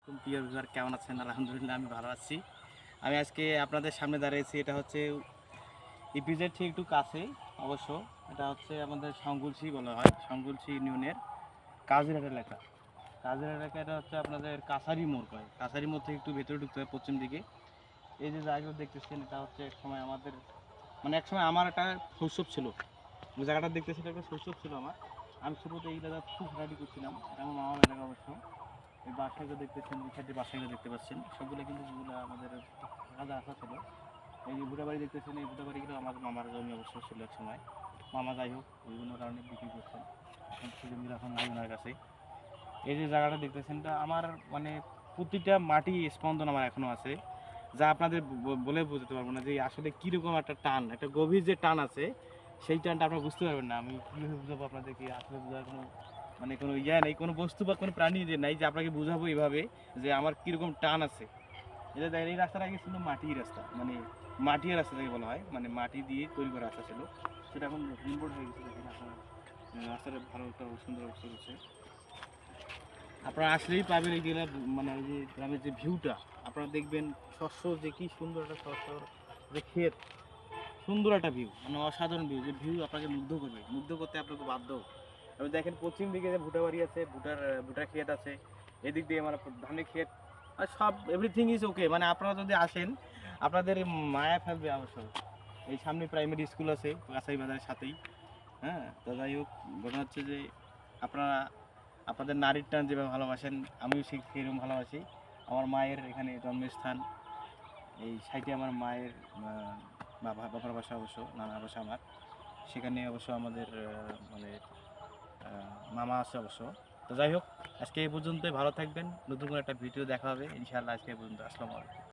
প্রিয় ভিউয়ার কেমন আছেন? আলহামদুলিল্লাহ আমি ভালো আছি। আমি আজকে আপনাদের সামনে দাঁড়িয়েছি। এটা হচ্ছে ইপিজেড ঠিক একটু কাছে অবশ্য। এটা হচ্ছে আমাদের সংগুলসি বলা হয়, সংগুলসি ইউনিয়নের কাজিরহাট এলাকা। কাজিরহাট এলাকা এটা হচ্ছে আপনাদের কাছারি মোড় কয়। কাছারি মোড় থেকে একটু ভেতরে ঢুকতে হয় পশ্চিম দিকে। এই যে জায়গাটা দেখতেছেন এটা হচ্ছে একসময় আমাদের একসময় আমার একটা শৈশব ছিল। ওই জায়গাটা দেখতেছেন একটা শৈশব ছিল আমার। আমি ছোটোতে এই জায়গা খুব হাঁটাহাঁটি করছিলাম। এটা আমার মামার এলাকা অবশ্য। এই বাসাগুলো দেখতেছেন, ওই সাইডে বাসাগুলো দেখতে পাচ্ছেন, সবগুলো কিন্তু যেগুলো আমাদের ফাঁকা রাখা ছিল। এই যে ভুটা বাড়ি দেখতেছেন, এই ভুটা বাড়িগুলো আমার মামার জমি অবশ্য ছিল এক সময়। মামা যাই হোক বিভিন্ন কারণে বিক্রি করছেন, এখন সেই জমি এখন নাই ওনার কাছে। এই যে জায়গাটা দেখতেছেন এটা আমার প্রতিটা মাটি স্পন্দন আমার এখনো আছে, যা আপনাদের বলে বোঝাতে পারবো না যে আসলে কীরকম একটা টান, একটা গভীর যে টান আছে সেই টানটা আপনারা বুঝতে পারবেন না। আমি কীভাবে বুঝাবো আপনাদেরকে, আসলে বোঝার কোনো কোনো ইয়া নেই, কোনো বস্তু বা কোনো প্রাণী যে নাই যে আপনাকে বুঝাবো এইভাবে যে আমার কীরকম টান আছে। এটা দেখেন এই রাস্তাটা আগে ছিল মাটির রাস্তা, মাটির রাস্তা থেকে বলা হয়, মাটি দিয়ে তৈরি করা রাস্তা ছিল, সেটা এখন রিমোট হয়ে গেছে। দেখেন আপনার রাস্তাটা ভালো একটা সুন্দর অবস্থা করছে। আপনারা আসলেই পাবেন এই জেলা এই যে গ্রামের যে ভিউটা আপনারা দেখবেন, শস্য যে কি সুন্দর একটা শস্য, যে ক্ষেত, সুন্দর একটা ভিউ, অসাধারণ ভিউ, যে ভিউ আপনাকে মুগ্ধ করবে, মুগ্ধ করতে আপনাকে বাধ্য। আপনি দেখেন পশ্চিম দিকে যে ভুটা বাড়ি আছে, ভুটার ক্ষেত আছে, এদিক দিয়ে ধানের ক্ষেত, আর সব এভরিথিং ইজ ওকে। আপনারা যদি আসেন আপনাদের মায়া ফেলবে অবশ্য। এই সামনে প্রাইমারি স্কুল আছে কাছাই বাজারের সাথেই। হ্যাঁ, তো যাই হোক, ঘটনা হচ্ছে যে আপনারা আপনাদের নারীর টান যেভাবে ভালোবাসেন আমিও সেরকম ভালোবাসি। আমার মায়ের এখানে জন্মস্থান, এই সাইডে আমার মায়ের বাবার বাসা অবশ্য, নানার বাসা আমার সেখানে অবশ্য আমাদের মামা আছে অবশ্য। তো যাই হোক, আজকে এই পর্যন্তই, ভালো থাকবেন, নতুন করে একটা ভিডিও দেখা হবে ইনশাআল্লাহ। আজকে এই পর্যন্ত, আসসালামু আলাইকুম।